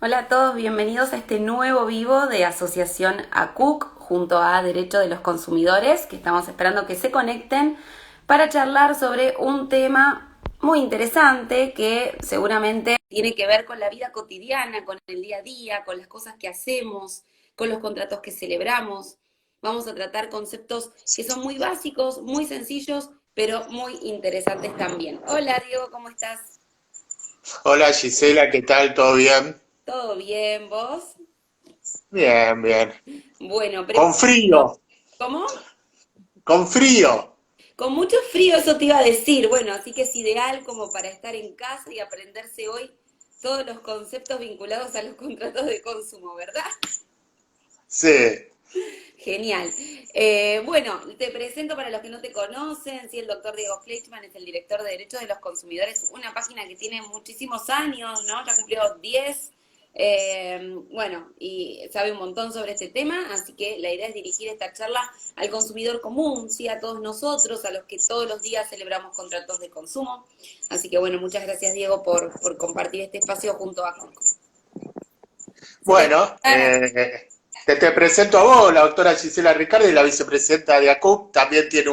Hola a todos, bienvenidos a este nuevo vivo de Asociación ACUC junto a Derecho de los Consumidores, que estamos esperando que se conecten para charlar sobre un tema muy interesante que seguramente tiene que ver con la vida cotidiana, con el día a día, con las cosas que hacemos, con los contratos que celebramos. Vamos a tratar conceptos que son muy básicos, muy sencillos, pero muy interesantes también. Hola Diego, ¿cómo estás? Hola Gisela, ¿qué tal? ¿Todo bien? ¿Todo bien, vos? Bien, bien. Bueno, Con frío, ¿cómo? con frío. Con mucho frío, eso te iba a decir. Bueno, así que es ideal como para estar en casa y aprenderse hoy todos los conceptos vinculados a los contratos de consumo, ¿verdad? Sí. Genial. Bueno, te presento para los que no te conocen, sí, el doctor Diego Fleischmann es el director de Derechos de los Consumidores, una página que tiene muchísimos años, ¿no? Ya cumplió 10. Bueno, y sabe un montón sobre este tema, así que la idea es dirigir esta charla al consumidor común, sí, a todos nosotros, a los que todos los días celebramos contratos de consumo. Así que bueno, muchas gracias Diego por compartir este espacio junto a Coco. Se te Bueno, te presento a vos, la doctora Gisela Ricardi, la vicepresidenta de ACUP, también tiene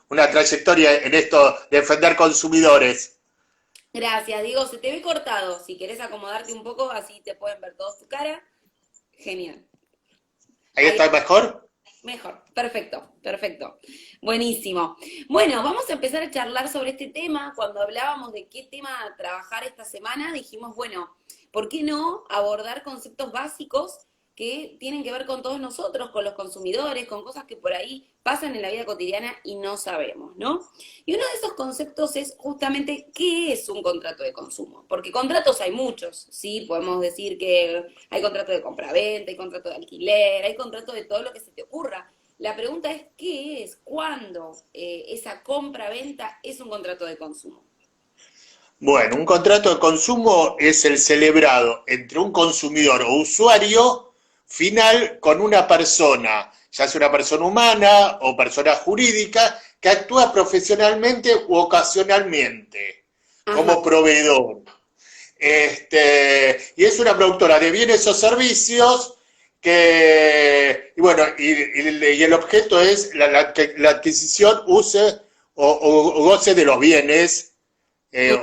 una trayectoria en esto de defender consumidores. Gracias, Diego. Se te ve cortado. Si querés acomodarte un poco, así te pueden ver todos tu cara. Genial. ¿Ahí Ahí, está mejor? mejor. Perfecto, perfecto. Buenísimo. Bueno, vamos a empezar a charlar sobre este tema. Cuando hablábamos de qué tema trabajar esta semana, dijimos, bueno, ¿por qué no abordar conceptos básicos que tienen que ver con todos nosotros, con los consumidores, con cosas que por ahí pasan en la vida cotidiana y no sabemos, ¿no? Y uno de esos conceptos es justamente qué es un contrato de consumo, porque contratos hay muchos, ¿sí? Podemos decir que hay contrato de compraventa, hay contrato de alquiler, hay contrato de todo lo que se te ocurra. La pregunta es qué es, cuándo esa compra-venta es un contrato de consumo. Bueno, un contrato de consumo es el celebrado entre un consumidor o usuario final con una persona, ya sea una persona humana o persona jurídica, que actúa profesionalmente u ocasionalmente Ajá, como proveedor. Y es una productora de bienes o servicios y bueno, y el objeto es la adquisición, use o goce de los bienes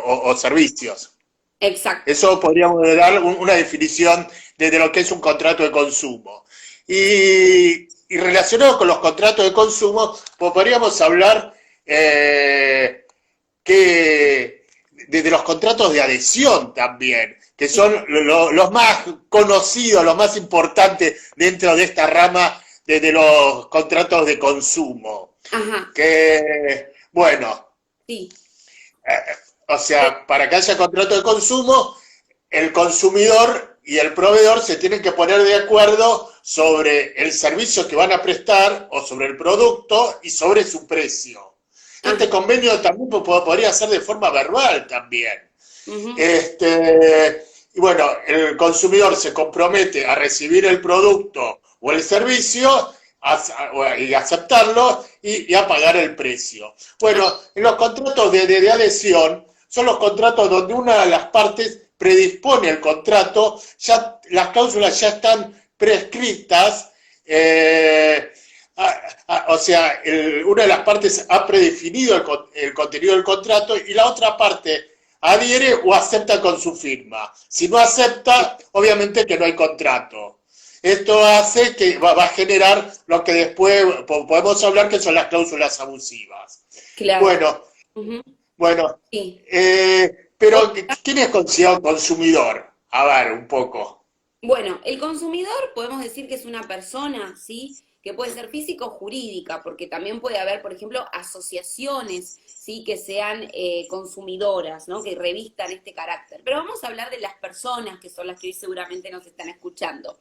o servicios. exacto. Eso podríamos dar una definición de lo que es un contrato de consumo. Y relacionado con los contratos de consumo, pues podríamos hablar de los contratos de adhesión también, que son los más conocidos, los más importantes dentro de esta rama de los contratos de consumo. Ajá, Que, bueno, sí. o sea, para que haya contrato de consumo, el consumidor y el proveedor se tienen que poner de acuerdo sobre el servicio que van a prestar o sobre el producto y sobre su precio. Ajá, Este convenio también podría ser de forma verbal también. ujú, Y bueno, el consumidor se compromete a recibir el producto o el servicio y aceptarlo y a pagar el precio. ah, Bueno, en los contratos de adhesión son los contratos donde una de las partes predispone el contrato, ya las cláusulas ya están prescritas, o sea, una de las partes ha predefinido el contenido del contrato y la otra parte adhiere o acepta con su firma. Si no acepta, obviamente que no hay contrato. Esto hace que va a generar lo que después podemos hablar que son las cláusulas abusivas. claro. Bueno, Ujú, bueno, sí. pero ¿quién es considerado consumidor? A ver, un poco. Bueno, el consumidor podemos decir que es una persona, ¿sí? Que puede ser física o jurídica, porque también puede haber, por ejemplo, asociaciones, ¿sí? Que sean consumidoras, ¿no? Que revistan este carácter. Pero vamos a hablar de las personas, que son las que hoy seguramente nos están escuchando.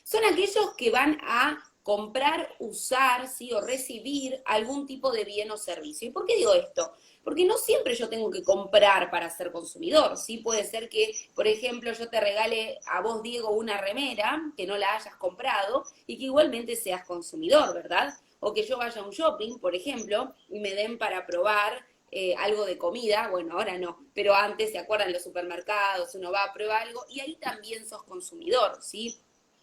Son aquellos que van a comprar, usar, ¿sí? O recibir algún tipo de bien o servicio. ¿Y por qué digo esto? Porque no siempre yo tengo que comprar para ser consumidor, ¿sí? Puede ser que, por ejemplo, yo te regale a vos, Diego, una remera que no la hayas comprado y que igualmente seas consumidor, ¿verdad? O que yo vaya a un shopping, por ejemplo, y me den para probar algo de comida, bueno, ahora no, pero antes, ¿se acuerdan? En los supermercados, uno va, prueba algo, y ahí también sos consumidor, ¿sí?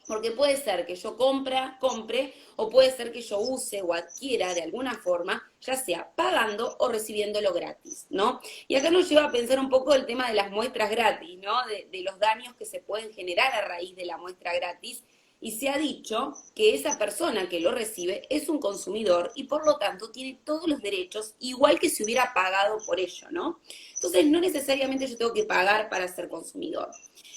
Porque puede ser que yo compre, o puede ser que yo use o adquiera de alguna forma, ya sea pagando o recibiéndolo gratis, ¿no? Y acá nos lleva a pensar un poco el tema de las muestras gratis, ¿no? De los daños que se pueden generar a raíz de la muestra gratis. Y se ha dicho que esa persona que lo recibe es un consumidor y por lo tanto tiene todos los derechos, igual que si hubiera pagado por ello, ¿no? Entonces no necesariamente yo tengo que pagar para ser consumidor.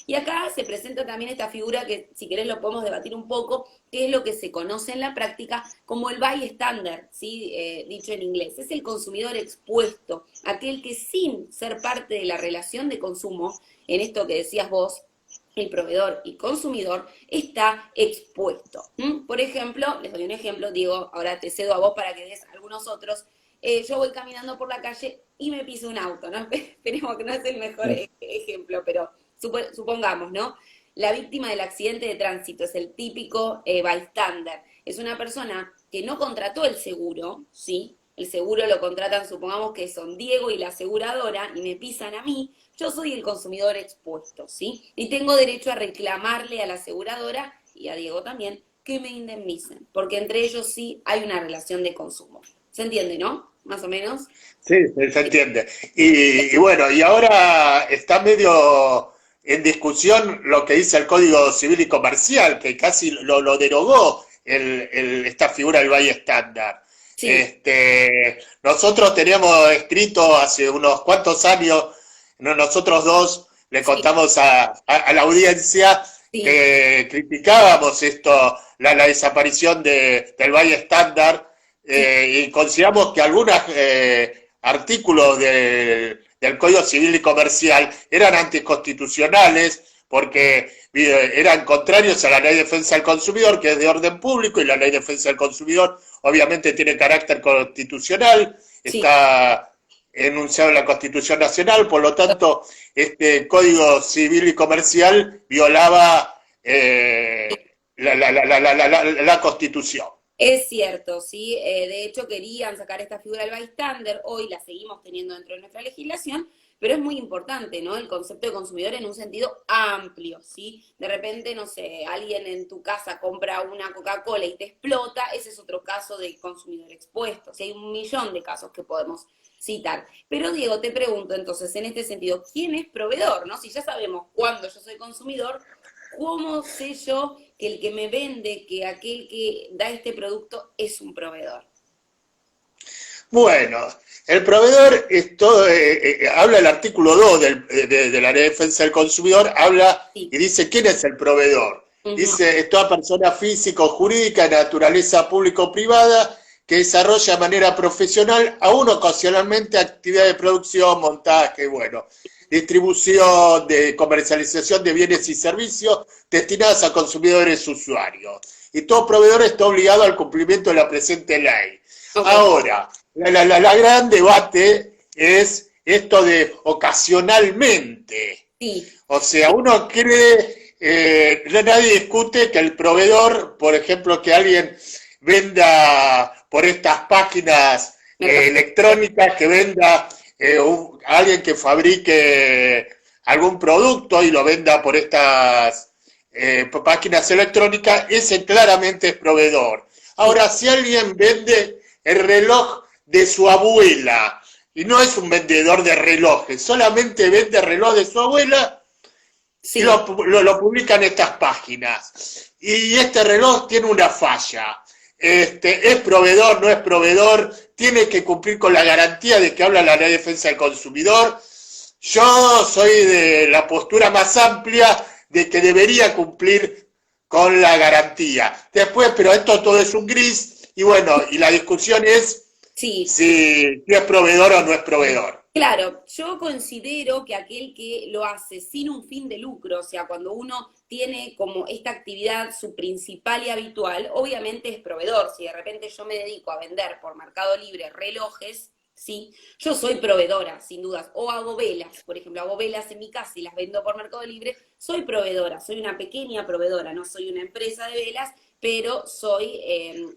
Y acá se presenta también esta figura que, si querés, lo podemos debatir un poco, que es lo que se conoce en la práctica como el bystander, ¿sí? Dicho en inglés. Es el consumidor expuesto, aquel que sin ser parte de la relación de consumo, en esto que decías vos, el proveedor y consumidor, está expuesto. Por ejemplo, les doy un ejemplo, Diego, ahora te cedo a vos para que des algunos otros. Yo voy caminando por la calle y me piso un auto, ¿no? Esperemos que no es el mejor ejemplo, pero supongamos, ¿no? La víctima del accidente de tránsito es el típico bystander. Es una persona que no contrató el seguro, ¿sí? El seguro lo contratan, supongamos que son Diego y la aseguradora, y me pisan a mí. Yo soy el consumidor expuesto, ¿sí? Y tengo derecho a reclamarle a la aseguradora, y a Diego también, que me indemnicen, porque entre ellos sí hay una relación de consumo. ¿Se entiende, no? Más o menos. Sí, se entiende. Y bueno, y ahora está medio en discusión lo que dice el Código Civil y Comercial, que casi lo derogó esta figura del bystander. Sí, Nosotros teníamos escrito hace unos cuantos años, nosotros dos le sí, contamos a la audiencia sí, que criticábamos la desaparición del bystander, sí, y consideramos que algunos artículos del Código Civil y Comercial eran anticonstitucionales porque eran contrarios a la Ley de Defensa del Consumidor, que es de orden público, y la Ley de Defensa del Consumidor obviamente tiene carácter constitucional, sí. está enunciado en la Constitución Nacional, por lo tanto, este Código Civil y Comercial violaba la Constitución. Es cierto, sí. De hecho, querían sacar esta figura del bystander, hoy la seguimos teniendo dentro de nuestra legislación, pero es muy importante, ¿no? El concepto de consumidor en un sentido amplio, ¿sí? De repente, no sé, alguien en tu casa compra una Coca-Cola y te explota, ese es otro caso de consumidor expuesto. Sí, hay un millón de casos que podemos citar. Pero Diego, te pregunto entonces, en este sentido, ¿quién es proveedor, no? Si ya sabemos cuándo yo soy consumidor, ¿cómo sé yo que el que me vende, que aquel que da este producto es un proveedor? Bueno, el proveedor es todo, habla el artículo 2 de la Ley de Defensa del Consumidor, habla Sí. y dice quién es el proveedor. Ujú. Dice, es toda persona física o jurídica de naturaleza pública o privada que desarrolla de manera profesional, aún ocasionalmente, actividad de producción, montaje, bueno, distribución, de comercialización de bienes y servicios destinados a consumidores usuarios. Y todo proveedor está obligado al cumplimiento de la presente ley. Ok, Ahora, la gran debate es esto de ocasionalmente. sí, O sea, uno cree, nadie discute que el proveedor, por ejemplo, que alguien venda por estas páginas Mercado. electrónicas, que venda alguien que fabrique algún producto y lo venda por estas páginas electrónicas, ese claramente es proveedor. Sí, Ahora, si alguien vende el reloj de su abuela y no es un vendedor de relojes, solamente vende el reloj de su abuela y sí, lo publica en estas páginas. Y este reloj tiene una falla. Es proveedor, no es proveedor, tiene que cumplir con la garantía de que habla la Ley de Defensa del Consumidor. Yo soy de la postura más amplia de que debería cumplir con la garantía. Después, pero esto todo es un gris, y bueno, y la discusión es sí. si es proveedor o no es proveedor. Claro, yo considero que aquel que lo hace sin un fin de lucro, o sea, cuando uno tiene como esta actividad su principal y habitual, obviamente es proveedor. Si de repente yo me dedico a vender por Mercado Libre relojes, sí, yo soy proveedora, sin dudas. O hago velas, por ejemplo, hago velas en mi casa y las vendo por Mercado Libre, soy proveedora, soy una pequeña proveedora, no soy una empresa de velas, pero soy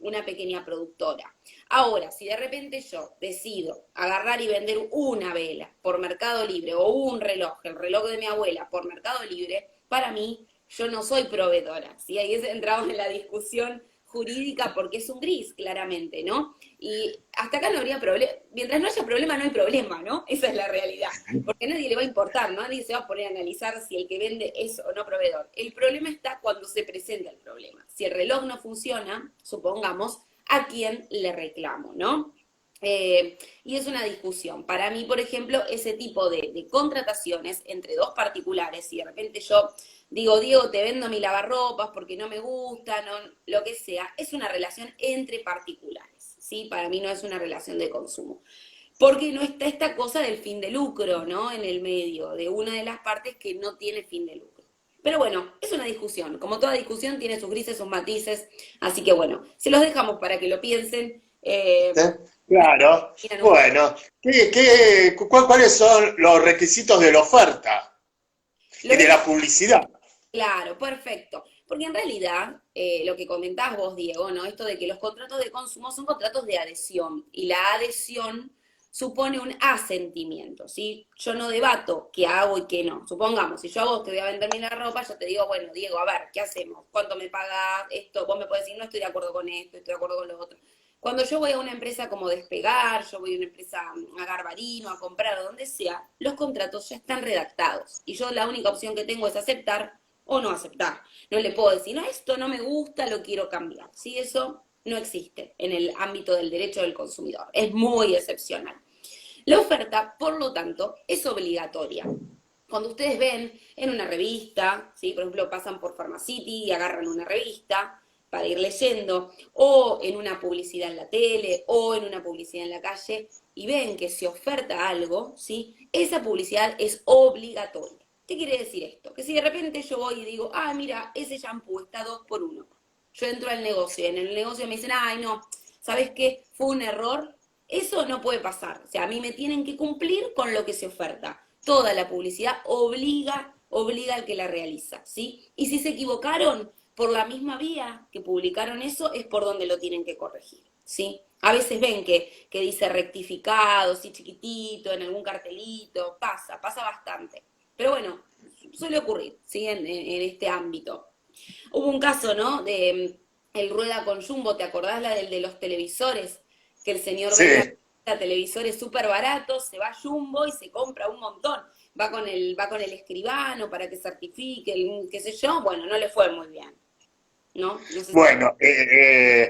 una pequeña productora. Ahora, si de repente yo decido agarrar y vender una vela por Mercado Libre o un reloj, el reloj de mi abuela por Mercado Libre, para mí yo no soy proveedora. ¿Sí? Ahí entramos en la discusión jurídica porque es un gris, claramente, ¿no? Y hasta acá no habría problema. Mientras no haya problema, no hay problema, ¿no? Esa es la realidad. Porque a nadie le va a importar, ¿no? Nadie se va a poner a analizar si el que vende es o no proveedor. El problema está cuando se presenta el problema. Si el reloj no funciona, supongamos, ¿a quién le reclamo, no? Y es una discusión. Para mí, por ejemplo, ese tipo de contrataciones entre dos particulares, si de repente yo digo, Diego, te vendo mi lavarropas porque no me gusta, no, lo que sea, es una relación entre particulares, ¿sí? Para mí no es una relación de consumo. Porque no está esta cosa del fin de lucro, ¿no? En el medio, de una de las partes que no tiene fin de lucro. Pero bueno, es una discusión. Como toda discusión tiene sus grises, sus matices. Así que bueno, se los dejamos para que lo piensen. ¿Sí? Claro. Bueno, ¿cuáles son los requisitos de la oferta y de la publicidad? Claro, perfecto. Porque en realidad, lo que comentás vos, Diego, ¿no? Esto de que los contratos de consumo son contratos de adhesión. Y la adhesión supone un asentimiento, ¿sí? Yo no debato qué hago y qué no. Supongamos, si yo a vos te voy a vender mi la ropa, yo te digo, bueno, Diego, a ver, ¿qué hacemos? ¿Cuánto me pagas esto? Vos me podés decir, no estoy de acuerdo con esto, estoy de acuerdo con lo otro. Cuando yo voy a una empresa como Despegar, yo voy a una empresa a Garbarino, a comprar o donde sea, los contratos ya están redactados. Y yo la única opción que tengo es aceptar o no aceptar. No le puedo decir, no, esto no me gusta, lo quiero cambiar. ¿Sí? Eso no existe en el ámbito del derecho del consumidor. Es muy excepcional. La oferta, por lo tanto, es obligatoria. Cuando ustedes ven en una revista, ¿sí? Por ejemplo, pasan por Pharmacity y agarran una revista para ir leyendo, o en una publicidad en la tele, o en una publicidad en la calle, y ven que se oferta algo, ¿sí? Esa publicidad es obligatoria. ¿Qué quiere decir esto? Que si de repente yo voy y digo, ah, mira, ese shampoo está 2 por 1. Yo entro al negocio y en el negocio me dicen, ay, no, ¿sabes qué? Fue un error. Eso no puede pasar. O sea, a mí me tienen que cumplir con lo que se oferta. Toda la publicidad obliga al que la realiza, ¿sí? Y si se equivocaron, por la misma vía que publicaron eso, es por donde lo tienen que corregir, ¿sí? A veces ven que dice rectificado, sí, chiquitito, en algún cartelito, pasa bastante. Pero bueno, suele ocurrir, ¿sí? En este ámbito. Hubo un caso, ¿no? De el Rueda con Jumbo, ¿te acordás la del de los televisores? Que el señor Sí. vende televisores súper baratos, se va a Jumbo y se compra un montón. Va con el escribano para que certifique, qué sé yo. Bueno, no le fue muy bien, ¿no? No sé si Bueno,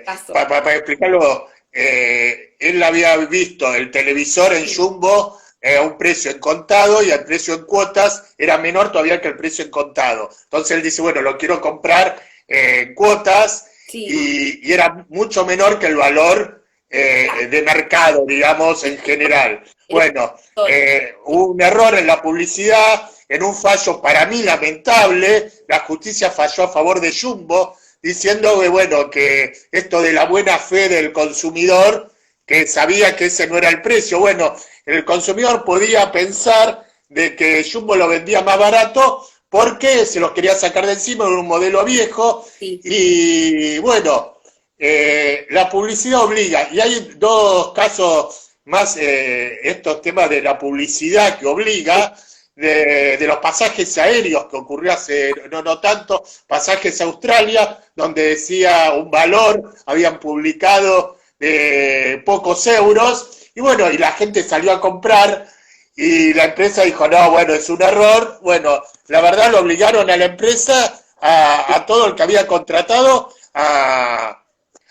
pasó. para explicarlo, él había visto el televisor en Sí, Jumbo a un precio en contado y el precio en cuotas era menor todavía que el precio en contado. Entonces él dice, bueno, lo quiero comprar en cuotas sí, y era mucho menor que el valor de mercado, digamos, en general. el Bueno, historia. hubo un error en la publicidad, en un fallo para mí lamentable, la justicia falló a favor de Jumbo, diciendo que, bueno, que esto de la buena fe del consumidor, que sabía que ese no era el precio. Bueno, el consumidor podía pensar de que Jumbo lo vendía más barato porque se los quería sacar de encima de un modelo viejo Sí, y bueno, la publicidad obliga. Y hay dos casos más, estos temas de la publicidad que obliga, de los pasajes aéreos que ocurrió hace no tanto, pasajes a Australia, donde decía un valor, habían publicado de pocos euros, y bueno, y la gente salió a comprar, y la empresa dijo, no, bueno, es un error. Bueno, la verdad lo obligaron a la empresa, a todo el que había contratado, a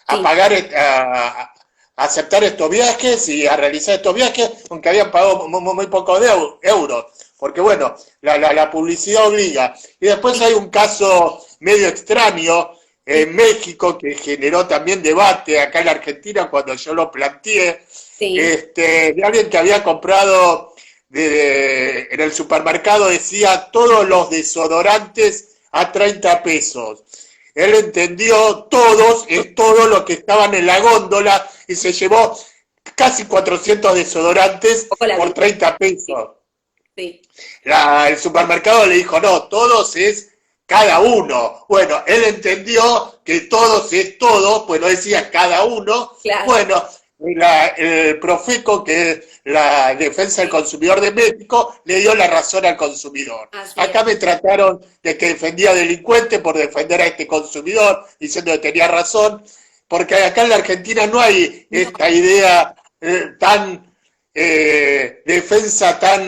sí, pagar, a aceptar estos viajes y a realizar estos viajes, aunque habían pagado muy pocos euros. Porque bueno, la publicidad obliga. Y después hay un caso medio extraño sí, en México que generó también debate acá en la Argentina cuando yo lo planteé, sí, de alguien que había comprado en el supermercado, decía todos los desodorantes a 30 pesos. Él entendió todos, es todo lo que estaban en la góndola y se llevó casi 400 desodorantes poco la por vi. 30 Sí, pesos. sí, El supermercado le dijo, no, todos es cada uno. Bueno, él entendió que todos es todo, pues no decía cada uno. claro. Bueno, el Profeco, que es la defensa del consumidor de México, le dio la razón al consumidor. Así Acá es. me trataron de que defendía delincuente por defender a este consumidor, diciendo que tenía razón, porque acá en la Argentina no hay No, esta idea tan defensa tan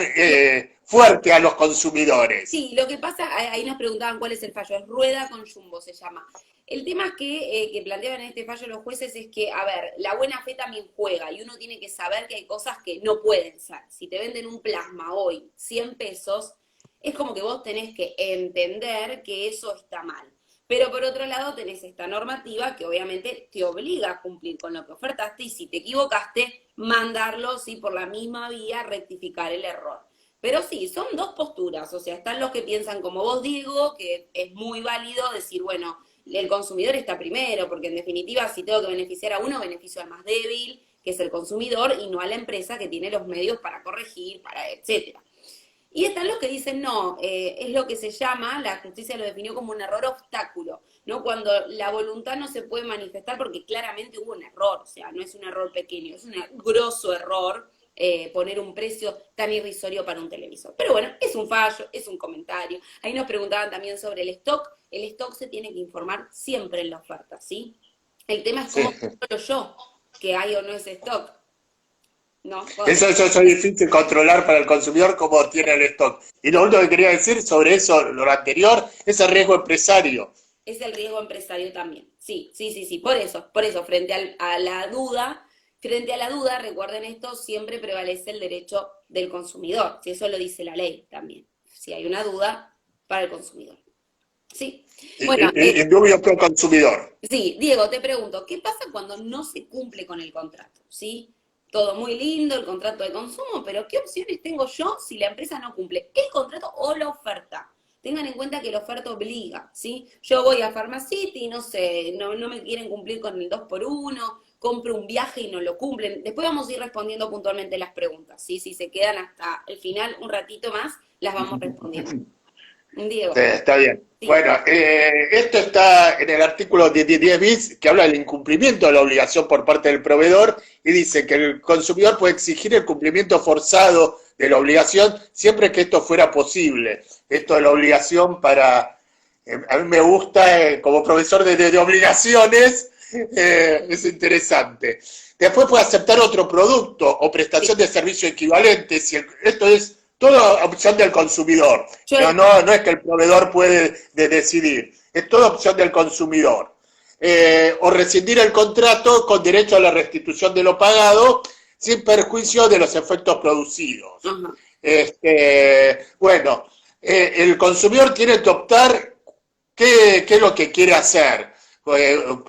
fuerte a los consumidores. sí, lo que pasa, ahí nos preguntaban cuál es el fallo, es rueda con Jumbo se llama. El tema es que planteaban en este fallo los jueces es que, a ver, la buena fe también juega y uno tiene que saber que hay cosas que no pueden ser. Si te venden un plasma hoy 100 pesos, es como que vos tenés que entender que eso está mal. Pero por otro lado tenés esta normativa que obviamente te obliga a cumplir con lo que ofertaste y si te equivocaste, mandarlo, sí, por la misma vía, rectificar el error. Pero sí, son dos posturas, o sea, están los que piensan como vos, Diego, que es muy válido decir, bueno, el consumidor está primero, porque en definitiva, si tengo que beneficiar a uno, beneficio al más débil, que es el consumidor, y no a la empresa que tiene los medios para corregir, para etcétera. Y están los que dicen, no, es lo que se llama, la justicia lo definió como un error obstáculo, ¿no? Cuando la voluntad no se puede manifestar porque claramente hubo un error, o sea, no es un error pequeño, es un grosso error poner un precio tan irrisorio para un televisor. Pero bueno, es un fallo, es un comentario. Ahí nos preguntaban también sobre el stock se tiene que informar siempre en la oferta, ¿sí? El tema es Sí. cómo controlo yo que hay o no ese stock, ¿no? Eso es difícil controlar para el consumidor como tiene el stock. Y lo único que quería decir sobre eso, lo anterior, es el riesgo empresario. Es el riesgo empresario también. Sí, sí, sí, sí. Por eso, frente a la duda, recuerden esto, siempre prevalece el derecho del consumidor. Si eso lo dice la ley también. Si hay una duda, para el consumidor. Sí. Bueno, Indubio pro consumidor. sí, Diego, te pregunto, ¿qué pasa cuando no se cumple con el contrato? ¿Sí? Todo muy lindo, el contrato de consumo, pero ¿qué opciones tengo yo si la empresa no cumple? ¿El contrato o la oferta? Tengan en cuenta que la oferta obliga, ¿sí? Yo voy a Pharmacity, no sé, no me quieren cumplir con el 2x1, compro un viaje y no lo cumplen. Después vamos a ir respondiendo puntualmente las preguntas, ¿sí? Si se quedan hasta el final, un ratito más, las vamos respondiendo. Diego, Sí, está bien. sí, Bueno, esto está en el artículo 10 bis que habla del incumplimiento de la obligación por parte del proveedor y dice que el consumidor puede exigir el cumplimiento forzado de la obligación siempre que esto fuera posible. Esto de la obligación para... a mí me gusta, como profesor de obligaciones, es interesante. Después puede aceptar otro producto o sí. prestación de servicio equivalente. Si esto es toda opción del consumidor. Yo, No es que el proveedor puede decidir. Es toda opción del consumidor. O rescindir el contrato con derecho a la restitución de lo pagado sin perjuicio de los efectos producidos. ajá. Bueno, el consumidor tiene que optar qué es lo que quiere hacer,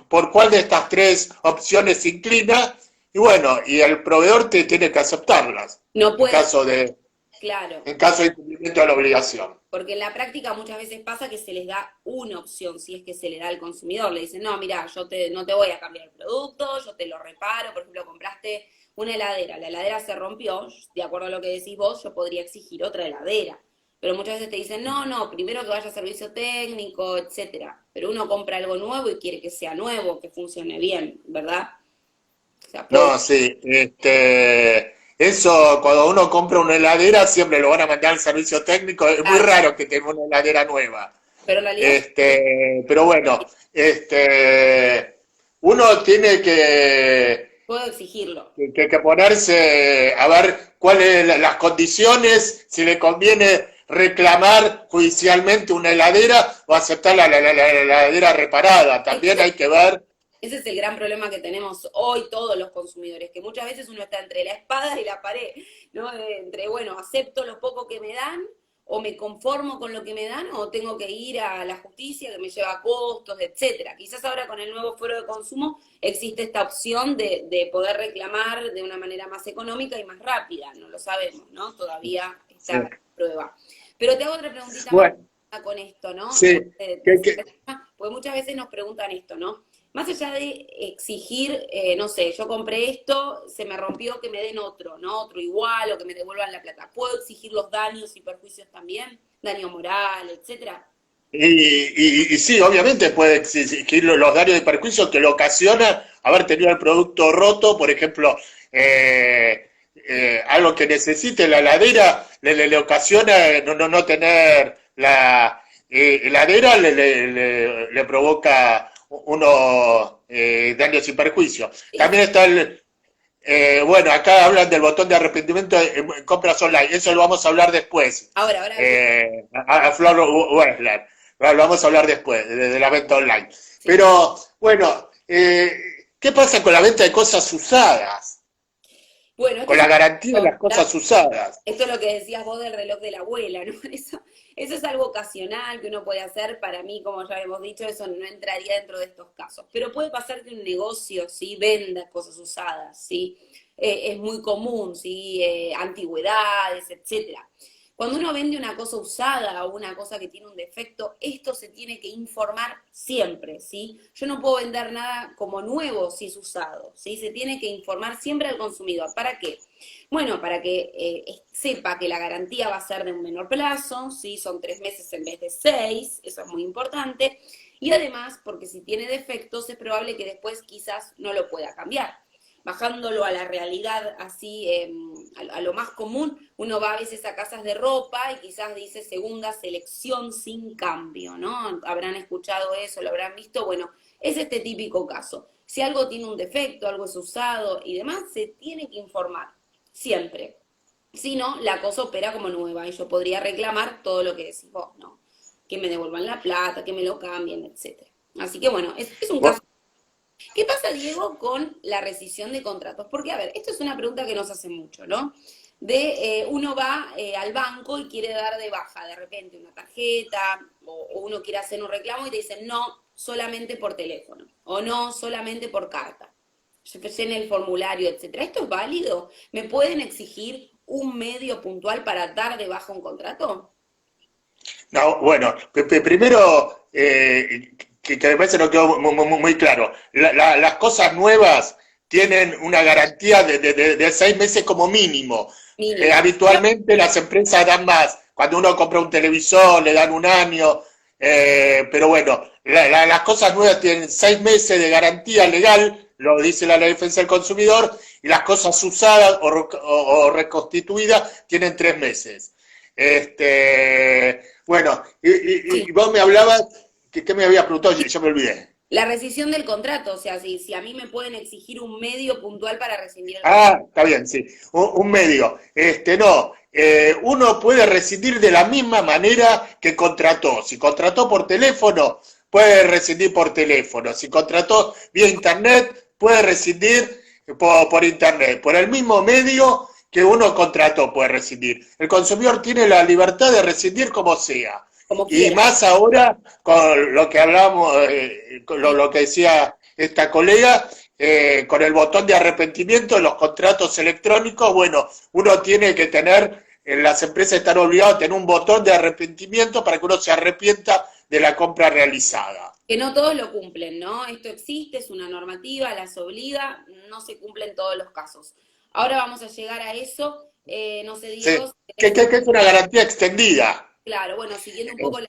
por cuál de estas tres opciones se inclina, y bueno, y el proveedor tiene que aceptarlas No en puede, caso de, claro. en caso de incumplimiento de la obligación. Porque en la práctica muchas veces pasa que se les da una opción, si es que se le da al consumidor. Le dicen, no, mira, no te voy a cambiar el producto, yo te lo reparo. Por ejemplo, compraste una heladera, la heladera se rompió, de acuerdo a lo que decís vos, yo podría exigir otra heladera. Pero muchas veces te dicen, no, primero que vaya a servicio técnico, etcétera. Pero uno compra algo nuevo y quiere que sea nuevo, que funcione bien, ¿verdad? O sea, No, sí, eso cuando uno compra una heladera siempre lo van a mandar al servicio técnico, es muy claro, raro que tenga una heladera nueva. pero en realidad Pero bueno, uno tiene puedo exigirlo. que ponerse a ver cuáles las condiciones, si le conviene reclamar judicialmente una heladera o aceptar la heladera reparada. También hay que ver. Ese es el gran problema que tenemos hoy todos los consumidores, que muchas veces uno está entre la espada y la pared, ¿no? Entre, bueno, acepto lo poco que me dan, o me conformo con lo que me dan, o tengo que ir a la justicia que me lleva a costos, etcétera. Quizás ahora con el nuevo fuero de consumo existe esta opción de poder reclamar de una manera más económica y más rápida, no lo sabemos, ¿no? Todavía está en prueba. Pero te hago otra preguntita Bueno, más con esto, ¿no? sí, Porque muchas veces nos preguntan esto, ¿no? Más allá de exigir, no sé, yo compré esto, se me rompió, que me den otro, ¿no? Otro igual o que me devuelvan la plata. ¿Puedo exigir los daños y perjuicios también? Daño moral, etcétera. Y sí, obviamente puede existir los daños de perjuicio que lo ocasionan haber tenido el producto roto, por ejemplo, algo que necesite la heladera, le ocasiona no tener la heladera, le provoca unos daños y perjuicios. Sí. También está bueno, acá hablan del botón de arrepentimiento en compras online, eso lo vamos a hablar después. Ahora, A Flor Wessler. Lo vamos a hablar después, de la venta online. sí. Pero, bueno, ¿qué pasa con la venta de cosas usadas? Bueno, esto Con es la garantía de las cosas usadas. esto es lo que decías vos del reloj de la abuela, ¿no? Eso es algo ocasional que uno puede hacer. Para mí, como ya hemos dicho, eso no entraría dentro de estos casos. Pero puede pasar que un negocio, ¿sí? Venda cosas usadas, ¿sí? Es muy común, ¿sí? Antigüedades, etcétera. Cuando uno vende una cosa usada o una cosa que tiene un defecto, esto se tiene que informar siempre, ¿sí? Yo no puedo vender nada como nuevo si es usado, ¿sí? Se tiene que informar siempre al consumidor. ¿Para qué? Bueno, para que sepa que la garantía va a ser de un menor plazo, ¿sí? Son 3 meses en vez de 6, eso es muy importante. Y además, porque si tiene defectos, es probable que después quizás no lo pueda cambiar. Bajándolo a la realidad, así, a lo más común, uno va a veces a casas de ropa y quizás dice segunda selección sin cambio, ¿no? Habrán escuchado eso, lo habrán visto. Bueno, es este típico caso. Si algo tiene un defecto, algo es usado y demás, se tiene que informar siempre. Si no, la cosa opera como nueva y yo podría reclamar todo lo que decís vos, ¿no? Que me devuelvan la plata, que me lo cambien, etcétera. Así que bueno, es un caso. ¿Qué pasa, Diego, con la rescisión de contratos? Porque, a ver, esto es una pregunta que nos hace mucho, ¿no? Uno va al banco y quiere dar de baja de repente una tarjeta o uno quiere hacer un reclamo y te dicen no, solamente por teléfono o no, solamente por carta. Yo pensé en el formulario, etcétera. ¿Esto es válido? ¿Me pueden exigir un medio puntual para dar de baja un contrato? No, bueno, primero, que me parece no quedó muy claro. Las cosas nuevas tienen una garantía de 6 meses como mínimo. Mínimo. Habitualmente las empresas dan más. Cuando uno compra un televisor, le dan un año. Pero bueno, las cosas nuevas tienen 6 meses de garantía legal, lo dice la Ley de Defensa del Consumidor, y las cosas usadas o reconstituidas tienen 3 meses. Bueno, Sí. y vos me hablabas, ¿qué me había preguntado? Yo me olvidé. La rescisión del contrato, o sea, si a mí me pueden exigir un medio puntual para rescindir el contrato. Ah, está bien, sí. Un medio. No. Uno puede rescindir de la misma manera que contrató. Si contrató por teléfono, puede rescindir por teléfono. Si contrató vía internet, puede rescindir por internet. Por el mismo medio que uno contrató puede rescindir. El consumidor tiene la libertad de rescindir como sea. Como Y quiera. más ahora con lo que hablamos, con Sí. lo que decía esta colega, con el botón de arrepentimiento en los contratos electrónicos, bueno, uno tiene que tener, las empresas están obligadas a tener un botón de arrepentimiento para que uno se arrepienta de la compra realizada. Que no todos lo cumplen, ¿no? Esto existe, es una normativa, las obliga, no se cumple en todos los casos. Ahora vamos a llegar a eso. No sé, Sí. Diego, si Que tenés es una garantía extendida. claro, bueno, siguiendo un poco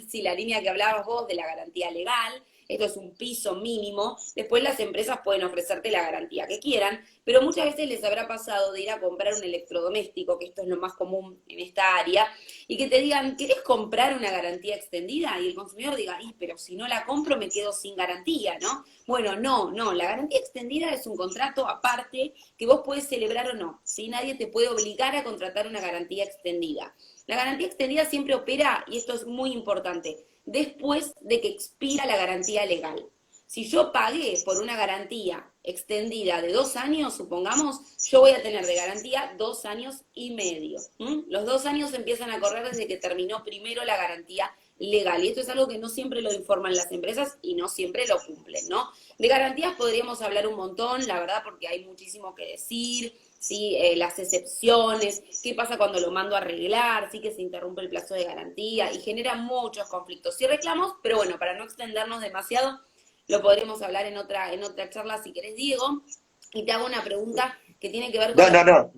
sí, la línea que hablabas vos de la garantía legal, esto es un piso mínimo, después las empresas pueden ofrecerte la garantía que quieran, pero muchas veces les habrá pasado de ir a comprar un electrodoméstico, que esto es lo más común en esta área, y que te digan, ¿querés comprar una garantía extendida? Y el consumidor diga, pero si no la compro me quedo sin garantía, ¿no? Bueno, no, la garantía extendida es un contrato aparte que vos puedes celebrar o no, ¿sí? Nadie te puede obligar a contratar una garantía extendida. La garantía extendida siempre opera, y esto es muy importante, después de que expira la garantía legal. Si yo pagué por una garantía extendida de 2 años, supongamos, yo voy a tener de garantía 2 años y medio. Los 2 años empiezan a correr desde que terminó primero la garantía legal. Y esto es algo que no siempre lo informan las empresas y no siempre lo cumplen, ¿no? De garantías podríamos hablar un montón, la verdad, porque hay muchísimo que decir. ¿Sí? Las excepciones, qué pasa cuando lo mando a arreglar, sí que se interrumpe el plazo de garantía y genera muchos conflictos y reclamos, pero bueno, para no extendernos demasiado, lo podremos hablar en otra charla si querés, Diego, y te hago una pregunta que tiene que ver con No.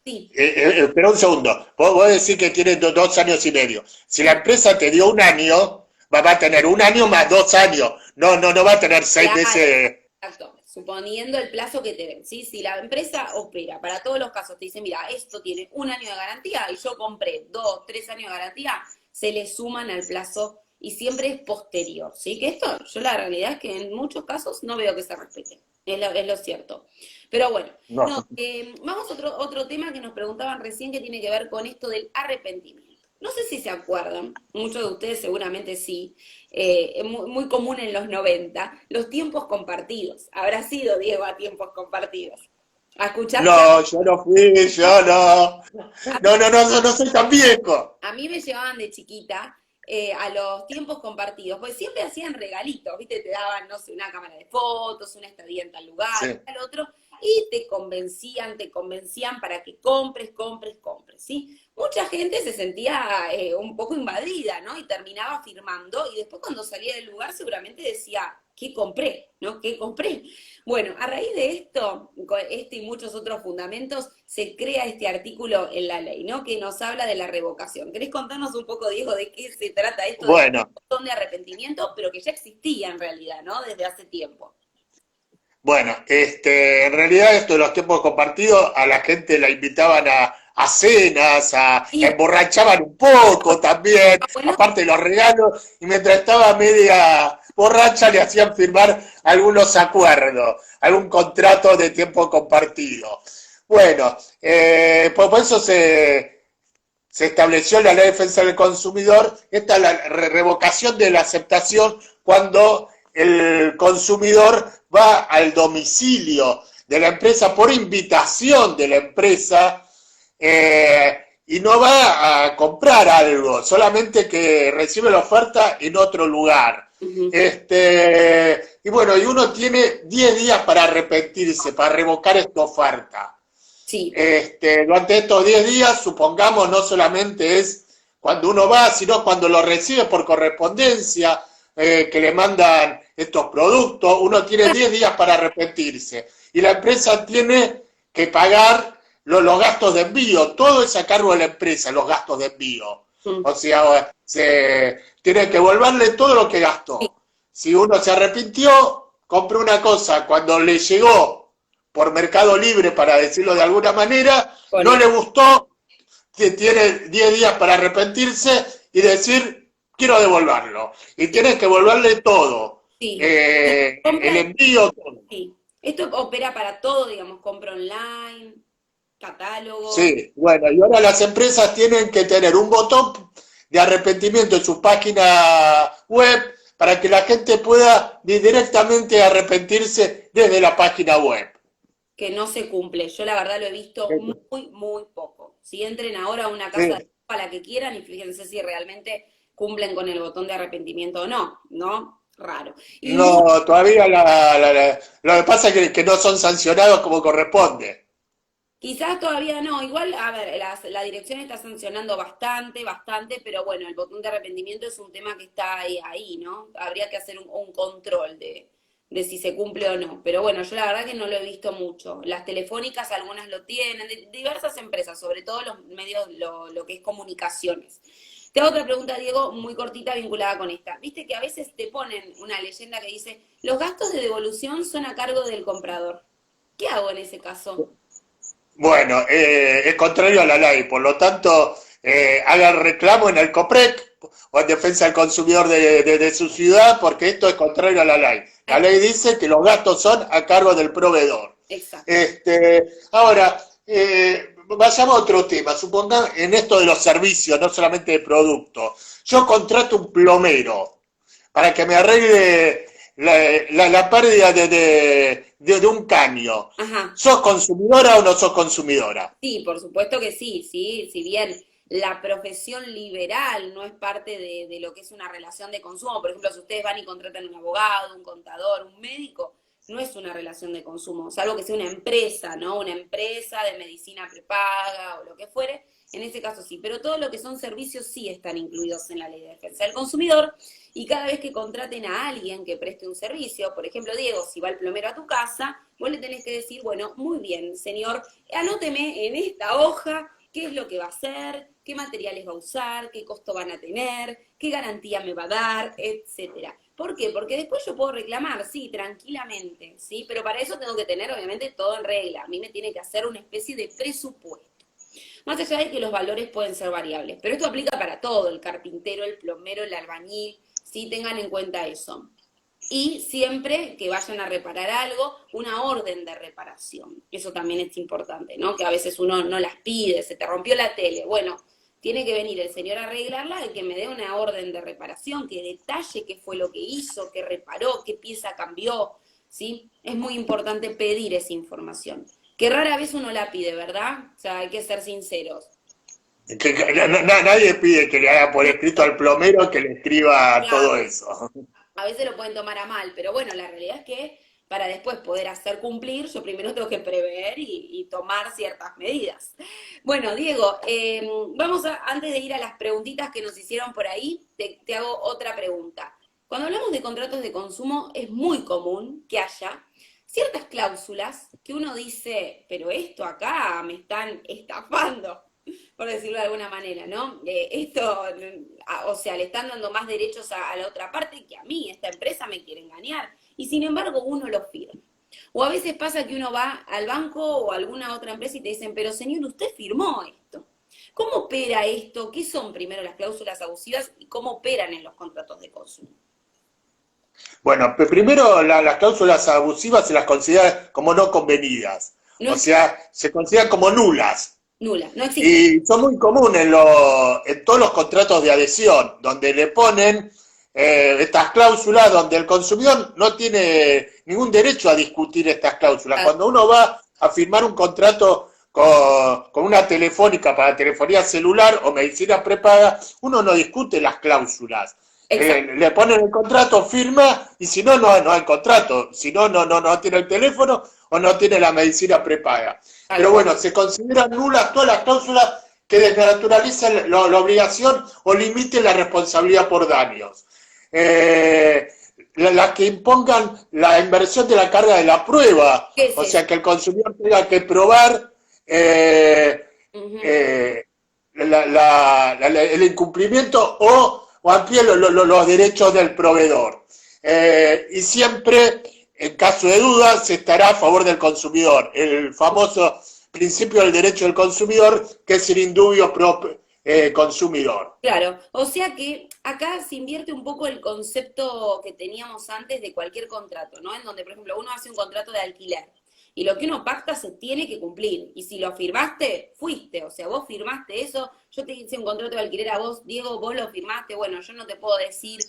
Sí, Espera un segundo. Vos decís que tiene 2 años y medio. Si la empresa te dio un año, Va a tener 1 año más 2 años, no va a tener 6 meses. Exacto, suponiendo el plazo que te den, ¿sí? Si la empresa opera para todos los casos, te dice, mira, esto tiene 1 año de garantía y yo compré 2, 3 años de garantía, se le suman al plazo y siempre es posterior, ¿sí? Que esto, yo la realidad es que en muchos casos no veo que se respete, es lo cierto. Pero bueno, No. no, vamos a otro tema que nos preguntaban recién que tiene que ver con esto del arrepentimiento. No sé si se acuerdan, muchos de ustedes seguramente sí, muy común en los 90, los tiempos compartidos. Habrá sido, Diego, a tiempos compartidos. ¿A escuchar No, yo no fui, yo no. No soy tan viejo. A mí me llevaban de chiquita a los tiempos compartidos, pues siempre hacían regalitos, ¿viste? Te daban, no sé, una cámara de fotos, una estadía en tal Sí. lugar, tal otro, y te convencían para que compres, ¿sí? Mucha gente se sentía un poco invadida, ¿no? Y terminaba firmando, y después cuando salía del lugar seguramente decía, ¿qué compré? ¿No? ¿Qué compré? Bueno, a raíz de esto, con este y muchos otros fundamentos, se crea este artículo en la ley, ¿no? Que nos habla de la revocación. ¿Querés contarnos un poco, Diego, de qué se trata esto del Bueno, botón de arrepentimiento, pero que ya existía en realidad, ¿no? Desde hace tiempo. bueno, en realidad esto de los tiempos compartidos a la gente la invitaban a cenas, Sí, emborrachaban un poco también, bueno, aparte de los regalos, y mientras estaba media borracha le hacían firmar algunos acuerdos, algún contrato de tiempo compartido. Bueno, por eso se estableció en la Ley de Defensa del Consumidor esta la revocación de la aceptación cuando el consumidor va al domicilio de la empresa por invitación de la empresa y no va a comprar algo, solamente que recibe la oferta en otro lugar. uh-huh. Y bueno, y uno tiene 10 días para arrepentirse, para revocar esta oferta. Sí. Durante estos 10 días, supongamos, no solamente es cuando uno va, sino cuando lo recibe por correspondencia, que le mandan estos productos, uno tiene 10 días para arrepentirse. Y la empresa tiene que pagar los gastos de envío, todo es a cargo de la empresa, los gastos de envío. O sea, se tiene que devolverle todo lo que gastó. Si uno se arrepintió, compró una cosa, cuando le llegó por Mercado Libre, para decirlo de alguna manera, no le gustó, que tiene 10 días para arrepentirse y decir, quiero devolverlo. Y tienes que devolverle todo. Sí. El envío, todo. Sí. Esto opera para todo, digamos, compra online, catálogo. Sí, bueno, y ahora las empresas tienen que tener un botón de arrepentimiento en su página web para que la gente pueda directamente arrepentirse desde la página web. Que no se cumple. Yo la verdad lo he visto muy, muy poco. Si entren ahora a una casa de a la que quieran y fíjense si realmente cumplen con el botón de arrepentimiento o no, ¿no? Raro. Y no, todavía lo que pasa es que no son sancionados como corresponde. quizás todavía no, igual, a ver, la dirección está sancionando bastante, pero bueno, el botón de arrepentimiento es un tema que está ahí, ¿no? Habría que hacer un control de si se cumple o no. Pero bueno, yo la verdad que no lo he visto mucho. Las telefónicas algunas lo tienen, diversas empresas, sobre todo los medios, lo que es comunicaciones. Te hago otra pregunta, Diego, muy cortita vinculada con esta. Viste que a veces te ponen una leyenda que dice, los gastos de devolución son a cargo del comprador. ¿Qué hago en ese caso? Bueno, es contrario a la ley, por lo tanto, haga el reclamo en el COPREC o en defensa del consumidor de su ciudad, porque esto es contrario a la ley. La ley dice que los gastos son a cargo del proveedor. Exacto. Ahora, vayamos a otro tema. Supongamos en esto de los servicios, no solamente de productos. Yo contrato un plomero para que me arregle la pérdida de un caño. Ajá. ¿Sos consumidora o no sos consumidora? Sí, por supuesto que sí, sí, si bien la profesión liberal no es parte de lo que es una relación de consumo, por ejemplo, si ustedes van y contratan un abogado, un contador, un médico, no es una relación de consumo, salvo que sea una empresa, ¿no? Una empresa de medicina prepaga o lo que fuere, en ese caso sí, pero todo lo que son servicios sí están incluidos en la Ley de Defensa del Consumidor y cada vez que contraten a alguien que preste un servicio, por ejemplo, Diego, si va el plomero a tu casa, vos le tenés que decir, bueno, muy bien, señor, anóteme en esta hoja qué es lo que va a hacer, qué materiales va a usar, qué costo van a tener, qué garantía me va a dar, etcétera. ¿Por qué? Porque después yo puedo reclamar, sí, tranquilamente, ¿sí? Pero para eso tengo que tener, obviamente, todo en regla. A mí me tiene que hacer una especie de presupuesto. Más allá de que los valores pueden ser variables. Pero esto aplica para todo, el carpintero, el plomero, el albañil, ¿sí? Tengan en cuenta eso. Y siempre que vayan a reparar algo, una orden de reparación. Eso también es importante, ¿no? Que a veces uno no las pide, se te rompió la tele. Bueno, tiene que venir el señor a arreglarla y que me dé una orden de reparación, que detalle qué fue lo que hizo, qué reparó, qué pieza cambió, ¿sí? Es muy importante pedir esa información, que rara vez uno la pide, ¿verdad? O sea, hay que ser sinceros. Nadie pide que le haga por escrito al plomero que le escriba todo Claro, eso. a veces lo pueden tomar a mal, pero bueno, la realidad es que para después poder hacer cumplir, yo primero tengo que prever y tomar ciertas medidas. Bueno, Diego, vamos a, antes de ir a las preguntitas que nos hicieron por ahí, te hago otra pregunta. Cuando hablamos de contratos de consumo, es muy común que haya ciertas cláusulas que uno dice, pero esto acá me están estafando, por decirlo de alguna manera, ¿no? O sea, le están dando más derechos a la otra parte que a mí, esta empresa me quiere engañar, y sin embargo uno lo firma. O a veces pasa que uno va al banco o a alguna otra empresa y te dicen, pero señor, usted firmó esto. ¿Cómo opera esto? ¿Qué son primero las cláusulas abusivas y cómo operan en los contratos de consumo? Bueno, primero las cláusulas abusivas se las considera como no convenidas, No o es sea, se consideran como nulas. nula, no existe. Y son muy comunes en todos los contratos de adhesión, donde le ponen estas cláusulas, donde el consumidor no tiene ningún derecho a discutir estas cláusulas. Cuando uno va a firmar un contrato con una telefónica para telefonía celular o medicina prepaga, uno no discute las cláusulas. Exacto. Le ponen el contrato, firma, y si no, no hay contrato. Si no, no tiene el teléfono o no tiene la medicina prepaga. Tal Pero cual. bueno, se consideran nulas todas las cláusulas que desnaturalicen la obligación o limiten la responsabilidad por daños. Las que impongan la inversión de la carga de la prueba, ¿Qué es o sea, eso? que el consumidor tenga que probar Ujú. eh, el incumplimiento o amplíe los derechos del proveedor. Y siempre, en caso de duda, se estará a favor del consumidor. El famoso principio del derecho del consumidor, que es el indubio pro consumidor. Claro, o sea que acá se invierte un poco el concepto que teníamos antes de cualquier contrato, ¿no? En donde, por ejemplo, uno hace un contrato de alquiler y lo que uno pacta se tiene que cumplir. Y si lo firmaste, fuiste. O sea, vos firmaste eso, yo te hice un contrato de alquiler a vos, Diego, vos lo firmaste, bueno, yo no te puedo decir,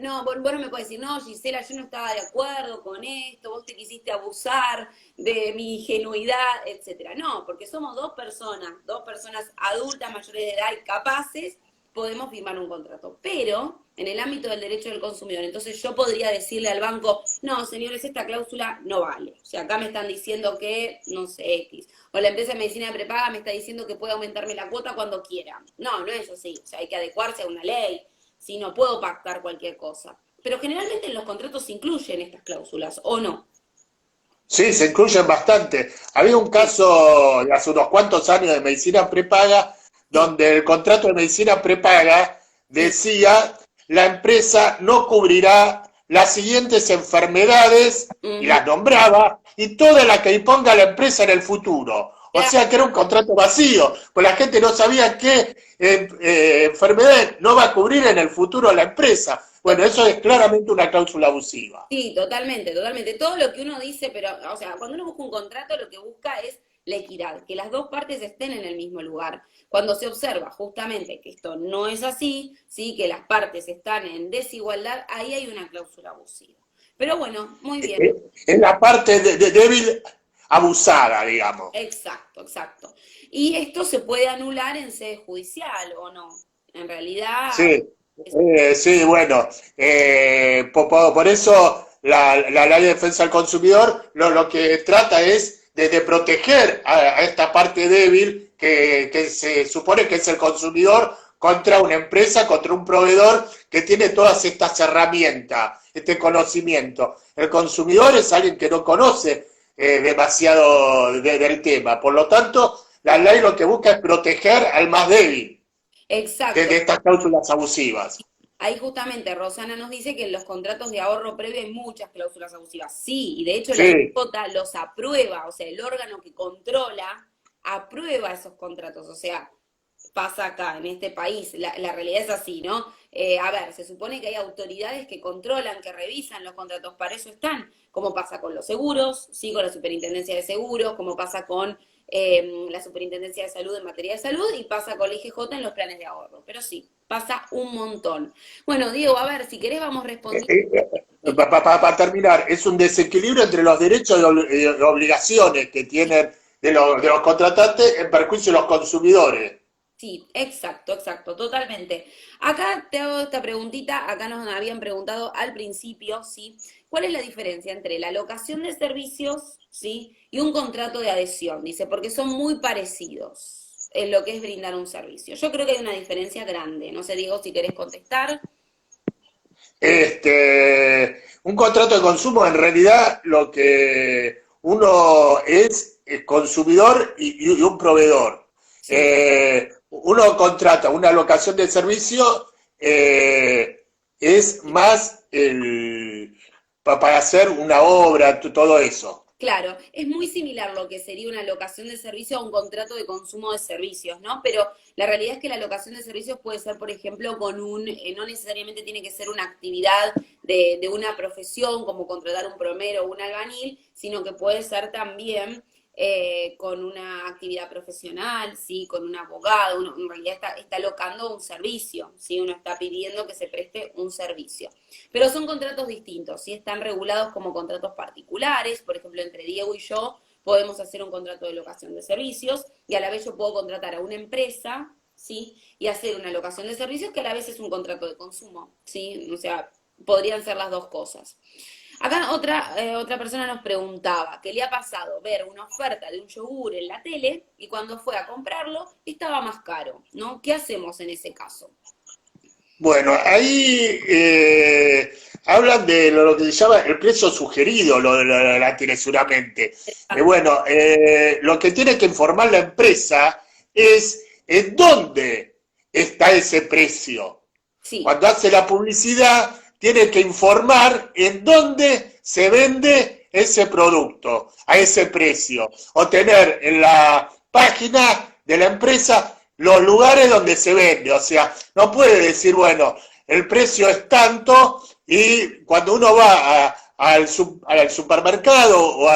no, vos no me puedes decir, no, Gisela, yo no estaba de acuerdo con esto, vos te quisiste abusar de mi ingenuidad, etcétera. No, porque somos dos personas adultas, mayores de edad y capaces, podemos firmar un contrato. Pero en el ámbito del derecho del consumidor, entonces yo podría decirle al banco, no, señores, esta cláusula no vale. O sea, acá me están diciendo que, no sé, X. O la empresa de medicina prepaga me está diciendo que puede aumentarme la cuota cuando quiera. No, no es así. O sea, hay que adecuarse a una ley. Si no puedo pactar cualquier cosa. Pero generalmente en los contratos se incluyen estas cláusulas, ¿o no? Sí, se incluyen bastante. Había un Sí, caso de hace unos cuantos años de medicina prepaga, sí, donde el contrato de medicina prepaga sí. decía la empresa no cubrirá las siguientes enfermedades, y Ujú. las nombraba, y todas las que imponga la empresa en el futuro. O sea que era un contrato vacío, pues la gente no sabía qué enfermedades no va a cubrir en el futuro la empresa. Bueno, eso es claramente una cláusula abusiva. Sí, totalmente, totalmente. Todo lo que uno dice, pero, o sea, cuando uno busca un contrato, lo que busca es la equidad, que las dos partes estén en el mismo lugar. Cuando se observa justamente que esto no es así, sí, que las partes están en desigualdad, ahí hay una cláusula abusiva. Pero bueno, muy bien. Es la parte débil abusada, digamos. Exacto, exacto. Y esto se puede anular en sede judicial o no. En realidad, Sí, es- sí, bueno, por eso la ley de defensa del consumidor lo que trata es de proteger a esta parte débil que se supone que es el consumidor contra una empresa, contra un proveedor que tiene todas estas herramientas, este conocimiento. El consumidor es alguien que no conoce demasiado del tema, por lo tanto, la ley lo que busca es proteger al más débil Exacto. de estas cláusulas abusivas. Ahí justamente Rosana nos dice que en los contratos de ahorro previo hay muchas cláusulas abusivas. Sí, y de hecho la Sí, IJ los aprueba, o sea, el órgano que controla aprueba esos contratos. O sea, pasa acá, en este país, la realidad es así, ¿no? A ver, se supone que hay autoridades que controlan, que revisan los contratos, para eso están, como pasa con los seguros, sí, con la Superintendencia de Seguros, como pasa con la Superintendencia de Salud en materia de salud y pasa con la IGJ en los planes de ahorro. Pero sí, pasa un montón. Bueno, Diego, a ver, si querés vamos respondiendo. para terminar, es un desequilibrio entre los derechos y obligaciones que tienen de los contratantes en perjuicio de los consumidores. Sí, exacto, exacto, totalmente. Acá te hago esta preguntita, acá nos habían preguntado al principio, ¿sí? ¿Cuál es la diferencia entre la locación de servicios, ¿sí? Y un contrato de adhesión? Dice, porque son muy parecidos en lo que es brindar un servicio. Yo creo que hay una diferencia grande. No sé, Diego, si querés contestar. Un contrato de consumo en realidad lo que uno es consumidor y un proveedor. Sí, Uno contrata una locación de servicio, es más para hacer una obra, todo eso. claro, es muy similar lo que sería una locación de servicio a un contrato de consumo de servicios, ¿no? Pero la realidad es que la locación de servicios puede ser, por ejemplo, con no necesariamente tiene que ser una actividad de una profesión, como contratar un plomero o un albañil, sino que puede ser también con una actividad profesional, ¿sí? Con un abogado, uno en realidad está locando un servicio, ¿sí? Uno está pidiendo que se preste un servicio. Pero son contratos distintos, ¿sí? Están regulados como contratos particulares, por ejemplo, entre Diego y yo podemos hacer un contrato de locación de servicios y a la vez yo puedo contratar a una empresa, ¿sí? Y hacer una locación de servicios que a la vez es un contrato de consumo, ¿sí? O sea, podrían ser las dos cosas. Acá otra persona nos preguntaba que le ha pasado ver una oferta de un yogur en la tele y cuando fue a comprarlo estaba más caro, ¿no? ¿Qué hacemos en ese caso? Bueno, ahí hablan de lo que se llama el precio sugerido, la telesuramente. Bueno, lo que tiene que informar la empresa es en dónde está ese precio. Sí, Cuando hace la publicidad, tiene que informar en dónde se vende ese producto, a ese precio. O tener en la página de la empresa los lugares donde se vende. O sea, no puede decir, bueno, el precio es tanto y cuando uno va al supermercado sí. o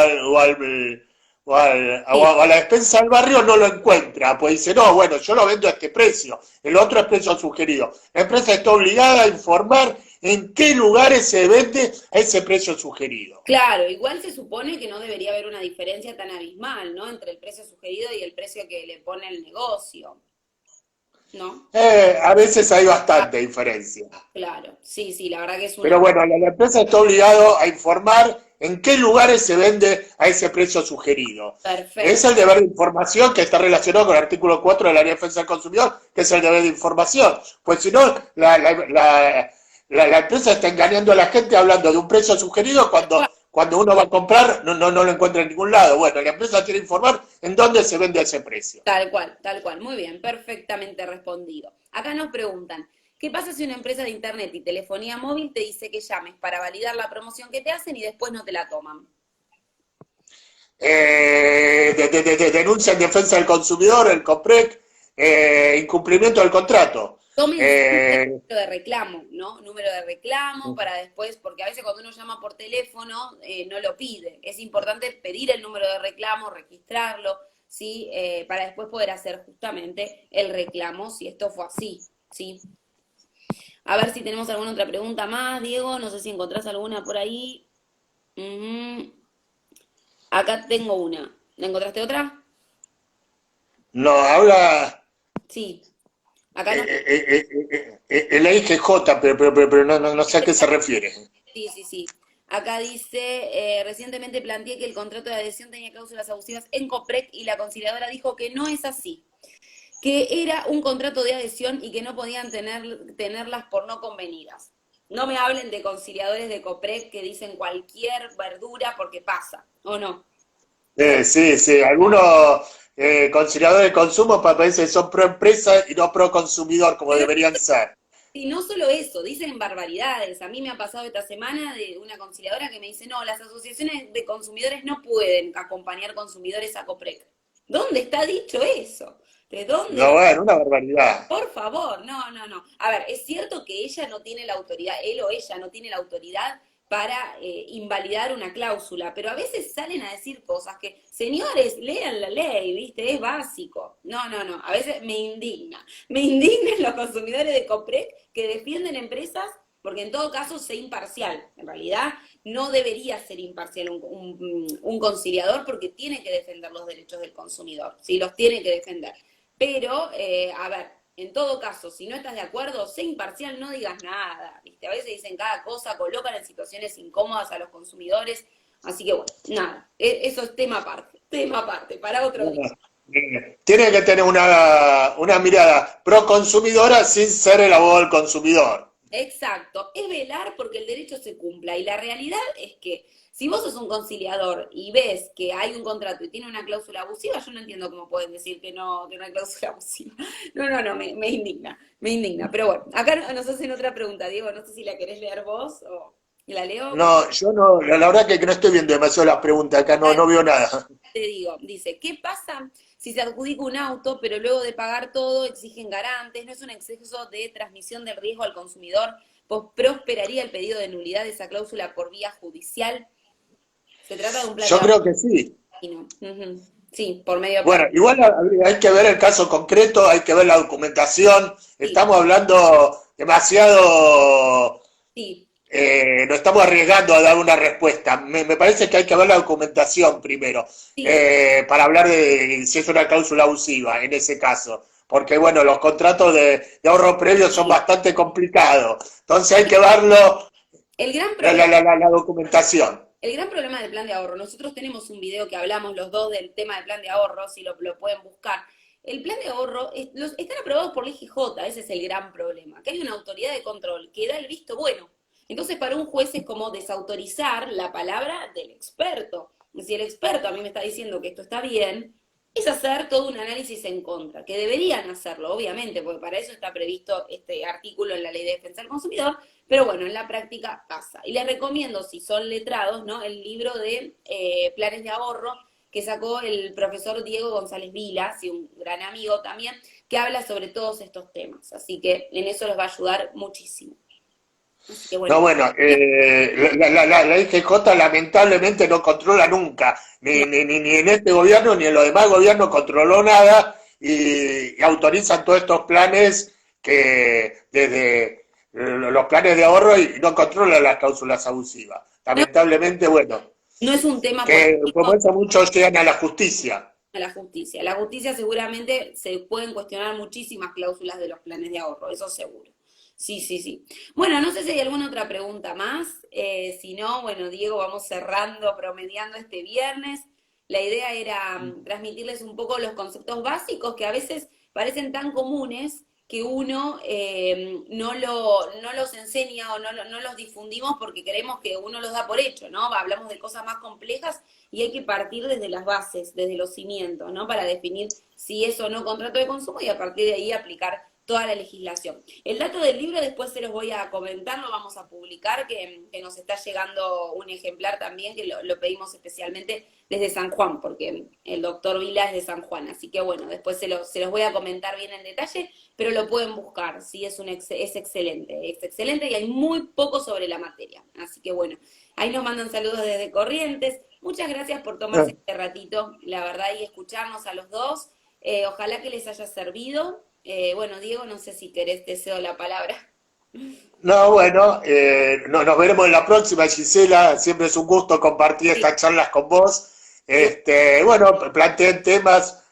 a la despensa del barrio no lo encuentra, pues dice, no, bueno, yo lo vendo a este precio, el otro es precio sugerido. La empresa está obligada a informar en qué lugares se vende a ese precio sugerido. Claro, igual se supone que no debería haber una diferencia tan abismal, ¿no? Entre el precio sugerido y el precio que le pone el negocio, ¿no? A veces hay Ah, bastante diferencia. claro, sí, sí, la verdad que es Pero una... bueno, la empresa está obligada a informar en qué lugares se vende a ese precio sugerido. Es Perfecto. el deber de información que está relacionado con el artículo 4 de la Ley de Defensa del Consumidor, que es el deber de información. Pues si no, la empresa está engañando a la gente hablando de un precio sugerido cuando uno va a comprar no lo encuentra en ningún lado. Bueno, la empresa tiene que informar en dónde se vende ese precio. Tal cual, tal cual. Muy bien, perfectamente respondido. Acá nos preguntan, ¿qué pasa si una empresa de internet y telefonía móvil te dice que llames para validar la promoción que te hacen y después no te la toman? Denuncia en defensa del consumidor, el COPREC, incumplimiento del contrato. Tomen siempre el Eh, número de reclamo, ¿no? Número de reclamo para después, porque a veces cuando uno llama por teléfono no lo pide. Es importante pedir el número de reclamo, registrarlo, ¿sí? Para después poder hacer justamente el reclamo si esto fue así, ¿sí? A ver si tenemos alguna otra pregunta más, Diego. No sé si encontrás alguna por ahí. Ujú. Acá tengo una. ¿La encontraste otra? no, habla Sí. Acá nos... el IGJ, pero no sé a qué se refiere. Sí, sí, sí. Acá dice, recientemente planteé que el contrato de adhesión tenía cláusulas abusivas en COPREC y la conciliadora dijo que no es así, que era un contrato de adhesión y que no podían tenerlas por no convenidas. No me hablen de conciliadores de COPREC que dicen cualquier verdura porque pasa, ¿o no? Sí, sí, algunos conciliadores de consumo parece que son pro empresa y no pro consumidor, como deberían ser. Y no solo eso, dicen barbaridades. A mí me ha pasado esta semana de una conciliadora que me dice, no, las asociaciones de consumidores no pueden acompañar consumidores a COPREC. ¿Dónde está dicho eso? ¿De No, dónde? bueno, una barbaridad. Por favor, no, no, no. A ver, es cierto que ella no tiene la autoridad, él o ella no tiene la autoridad para invalidar una cláusula, pero a veces salen a decir cosas que, señores, lean la ley, ¿viste? Es básico. No, no, no, a veces me indigna. Me indignan los consumidores de COPREC que defienden empresas, porque en todo caso sé imparcial. En realidad no debería ser imparcial un conciliador porque tiene que defender los derechos del consumidor, sí, los tiene que defender. Pero, a ver, en todo caso, si no estás de acuerdo, sé imparcial, no digas nada, ¿viste? A veces dicen cada cosa, colocan en situaciones incómodas a los consumidores, así que bueno, nada, eso es tema aparte, para otro día. Bueno, tiene que tener una mirada pro consumidora sin ser el abogado del consumidor. Exacto, es velar porque el derecho se cumpla y la realidad es que si vos sos un conciliador y ves que hay un contrato y tiene una cláusula abusiva, yo no entiendo cómo pueden decir que no hay cláusula abusiva. No, no, no, me indigna. Pero bueno, acá nos hacen otra pregunta, Diego, no sé si la querés leer vos o la leo. No, yo no, la verdad que no estoy viendo demasiado las preguntas acá, no, no veo nada. Te digo, dice, ¿qué pasa si se adjudica un auto, pero luego de pagar todo exigen garantes? ¿No es un exceso de transmisión del riesgo al consumidor? Pues prosperaría el pedido de nulidad de esa cláusula por vía judicial. Se trata de un plan de Yo creo que sí. Ujú. Sí, por medio de Bueno, igual hay que ver el caso concreto, hay que ver la documentación. sí, Estamos hablando demasiado, sí, nos estamos arriesgando a dar una respuesta. Me parece que hay que ver la documentación primero, sí. para hablar de si es una cláusula abusiva en ese caso. Porque, bueno, los contratos de ahorro previo son Sí. bastante complicados. Entonces hay que verlo, El gran problema, la documentación. el gran problema del plan de ahorro, nosotros tenemos un video que hablamos los dos del tema del plan de ahorro, si lo pueden buscar. El plan de ahorro, están aprobados por la IGJ, ese es el gran problema, que hay una autoridad de control que da el visto bueno. Entonces, para un juez es como desautorizar la palabra del experto. Si el experto a mí me está diciendo que esto está bien, es hacer todo un análisis en contra, que deberían hacerlo, obviamente, porque para eso está previsto este artículo en la Ley de Defensa del Consumidor, pero bueno, en la práctica pasa. Y les recomiendo, si son letrados, ¿no? El libro de planes de ahorro que sacó el profesor Diego González Vila, sí, un gran amigo también, que habla sobre todos estos temas. Así que en eso los va a ayudar muchísimo. Así que bueno, No, bueno, la IGJ lamentablemente no controla nunca, no, ni en este gobierno ni en los demás gobiernos controló nada y autorizan todos estos planes que desde los planes de ahorro y no controlan las cláusulas abusivas. no, Lamentablemente, bueno, no es un tema que como político eso muchos llegan a la justicia. a la justicia. La justicia seguramente se pueden cuestionar muchísimas cláusulas de los planes de ahorro, eso seguro. Sí, sí, sí. Bueno, no sé si hay alguna otra pregunta más. Si no, bueno, Diego, vamos cerrando, promediando este viernes. La idea era transmitirles un poco los conceptos básicos que a veces parecen tan comunes que uno no los enseña o no los difundimos porque queremos que uno los da por hecho, ¿no? Hablamos de cosas más complejas y hay que partir desde las bases, desde los cimientos, ¿no? Para definir si es o no contrato de consumo y a partir de ahí aplicar toda la legislación. El dato del libro después se los voy a comentar, lo vamos a publicar, que nos está llegando un ejemplar también, que lo pedimos especialmente desde San Juan, porque el doctor Vila es de San Juan, así que bueno, después se los voy a comentar bien en detalle, pero lo pueden buscar, sí, es excelente y hay muy poco sobre la materia, así que bueno, ahí nos mandan saludos desde Corrientes, muchas gracias por tomarse este ratito, la verdad, y escucharnos a los dos, ojalá que les haya servido. Bueno, Diego, no sé si querés, te cedo la palabra. No, bueno, nos veremos en la próxima, Gisela. Siempre es un gusto compartir Sí, estas charlas con vos. Bueno, planteen temas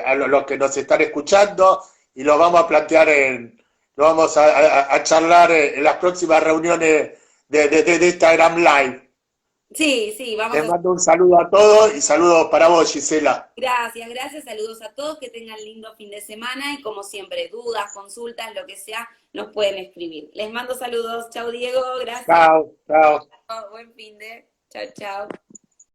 a los que nos están escuchando y los vamos a plantear lo vamos a charlar en las próximas reuniones de Instagram Live. sí, sí, vamos Les a... mando un saludo a todos y saludos para vos, Gisela. Gracias, gracias, saludos a todos, que tengan lindo fin de semana y como siempre, dudas, consultas, lo que sea, nos pueden escribir. Les mando saludos, chao Diego, gracias, Chao, chao. buen fin de, chao, chao.